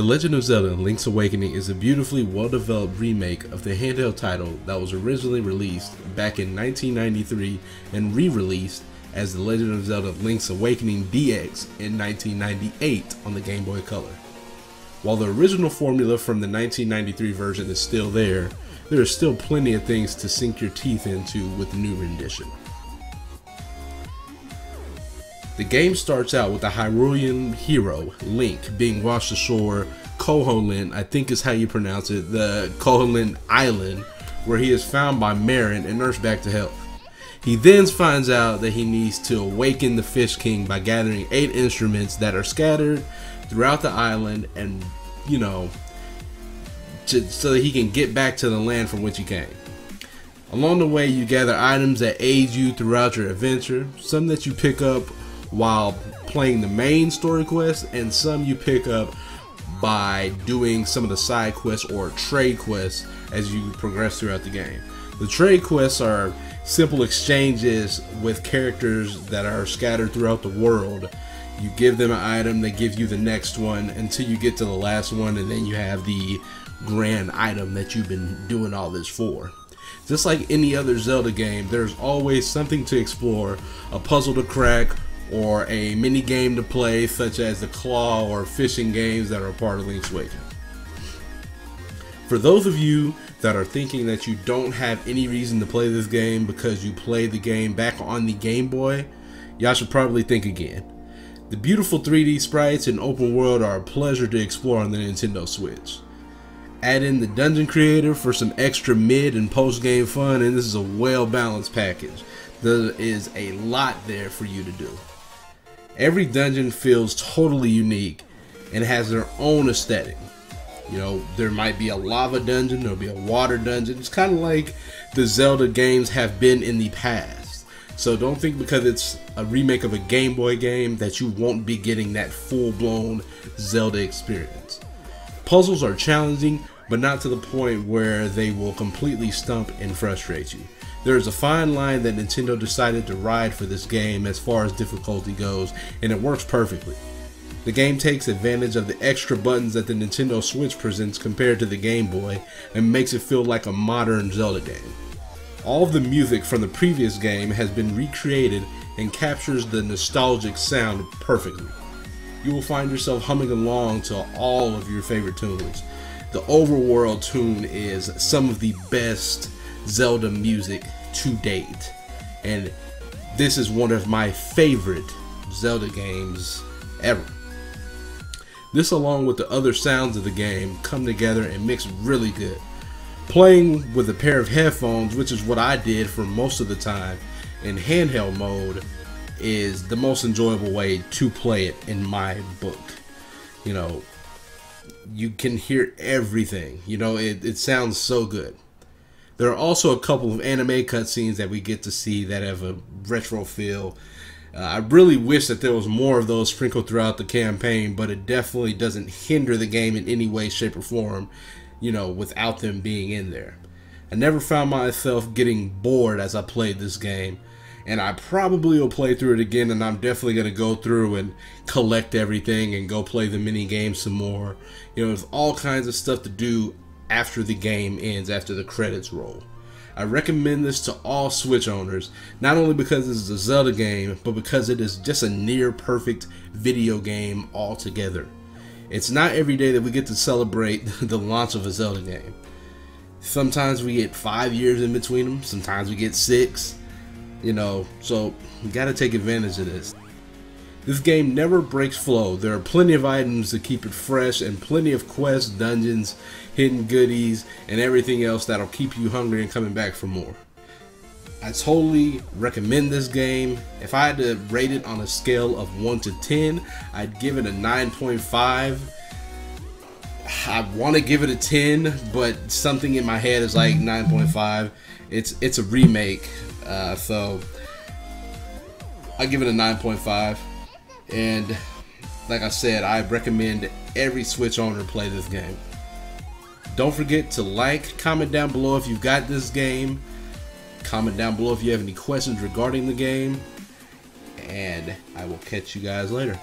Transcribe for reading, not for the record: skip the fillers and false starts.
The Legend of Zelda Link's Awakening is a beautifully well-developed remake of the handheld title that was originally released back in 1993 and re-released as The Legend of Zelda Link's Awakening DX in 1998 on the Game Boy Color. While the original formula from the 1993 version is still there are still plenty of things to sink your teeth into with the new rendition. The game starts out with the Hyrulean hero, Link, being washed ashore Koholint, I think is how you pronounce it, the Koholint Island, where he is found by Marin and nursed back to health. He then finds out that he needs to awaken the Fish King by gathering 8 instruments that are scattered throughout the island and, so that he can get back to the land from which he came. Along the way, you gather items that aid you throughout your adventure, some that you pick up while playing the main story quest, and some you pick up by doing some of the side quests or trade quests as you progress throughout the game. The trade quests are simple exchanges with characters that are scattered throughout the world. You give them an item, they give you the next one until you get to the last one, and then you have the grand item that you've been doing all this for. Just like any other Zelda game, there's always something to explore, a puzzle to crack, or a mini game to play, such as the claw or fishing games that are part of Link's Awakening. For those of you that are thinking that you don't have any reason to play this game because you played the game back on the Game Boy, y'all should probably think again. The beautiful 3D sprites and open world are a pleasure to explore on the Nintendo Switch. Add in the dungeon creator for some extra mid and post game fun, and this is a well balanced package. There is a lot there for you to do. Every dungeon feels totally unique and has their own aesthetic. There might be a lava dungeon, there'll be a water dungeon. It's kind of like the Zelda games have been in the past. So don't think because it's a remake of a Game Boy game that you won't be getting that full-blown Zelda experience. Puzzles are challenging, but not to the point where they will completely stump and frustrate you. There is a fine line that Nintendo decided to ride for this game as far as difficulty goes, and it works perfectly. The game takes advantage of the extra buttons that the Nintendo Switch presents compared to the Game Boy and makes it feel like a modern Zelda game. All of the music from the previous game has been recreated and captures the nostalgic sound perfectly. You will find yourself humming along to all of your favorite tunes. The overworld tune is some of the best Zelda music to date, and this is one of my favorite Zelda games ever. This, along with the other sounds of the game, come together and mix really good. Playing with a pair of headphones, which is what I did for most of the time, in handheld mode is the most enjoyable way to play it in my book. You can hear everything. It sounds so good. There are also a couple of anime cutscenes that we get to see that have a retro feel. I really wish that there was more of those sprinkled throughout the campaign, but it definitely doesn't hinder the game in any way, shape, or form, without them being in there. I never found myself getting bored as I played this game, and I probably will play through it again, and I'm definitely going to go through and collect everything and go play the mini games some more. There's all kinds of stuff to do after the game ends, after the credits roll. I recommend this to all Switch owners, not only because this is a Zelda game, but because it is just a near perfect video game altogether. It's not every day that we get to celebrate the launch of a Zelda game. Sometimes we get 5 years in between them, sometimes we get 6, so you gotta take advantage of this. This game never breaks flow. There are plenty of items to keep it fresh and plenty of quests, dungeons, hidden goodies, and everything else that'll keep you hungry and coming back for more. I totally recommend this game. If I had to rate it on a scale of 1 to 10, I'd give it a 9.5. I want to give it a 10, but something in my head is like 9.5. It's a remake, so I give it a 9.5. And like I said, I recommend every Switch owner play this game. Don't forget to like, comment down below if you've got this game. Comment down below if you have any questions regarding the game. And I will catch you guys later.